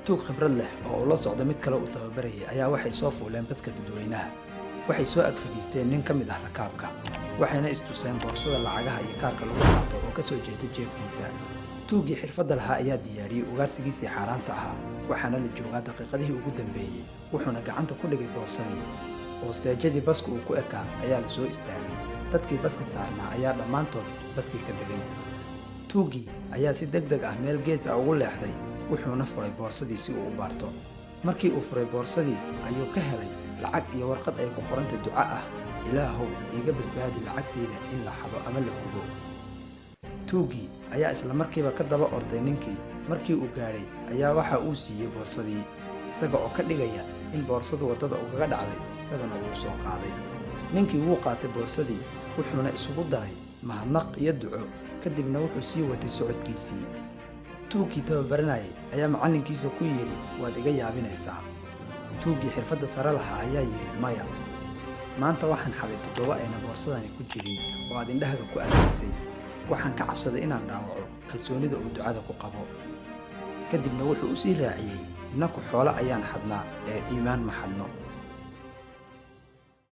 tuug khibrad leh oo ula socda mid kale uu tababarayay ayaa waxay soo fuuleen baska dadweynaha. Waxay soo ag fadhiisteen nin ka mid ah rakaabka, waxayna istuseen boorsada lacagaha iyo kaarka lagu qaato oo ka soo jeeda jeebkiisa. tuuggii xirfadda lahaa ayaa diyaariyey ugaarsigiisii xaaraanta ahaa, waxaana la joogaa daqiiqadihii ugu dambeeyey, wuxuuna gacanta ku dhigay boorsadii. Hoosteejadii baska uu ku ekaa ayaa la soo istaagay. dadkii baska saarnaa ayaa dhammaantood baskii ka degay. tuuggii ayaa si degdeg ah meel gees ah ugu leexday, wuxuuna furay boorsadii si uu u baarto. markii uu furay boorsadii ayuu ka helay lacag iyo warqad ay ku qorantay duco ah: ilaahow iiga badbaadi lacagtayda in la xado ama la gubo. tuuggii ayaa isla markiiba ka daba orday ninkii. markii uu gaadhay ayaa waxa uu siiyey boorsadii, isaga oo ka dhigaya in boorsadu waddada ugaga dhacday, isagana wuu soo qaaday. ninkii wuu qaatay boorsadii, wuxuuna isugu daray mahadnaq iyo duco, kadibna wuxuu sii watay socodkiisii. tuuggii tababaranayay ayaa macallinkiisa ku yidhi, waad iga yaabinaysaa. tuuggii xirfadda sare lahaa ayaa yidhi, maya, maanta waxaan xaday 7 ayna boorsadani ku jirin oo aad indhahaga ku arkaysay. waxaan ka cabsaday inaan dhaawaco kalsoonida uu ducada ku qabo. kadibna wuxuu u sii raaciyey, innaku xoolo ayaan xadnaa ee iimaan ma xadno.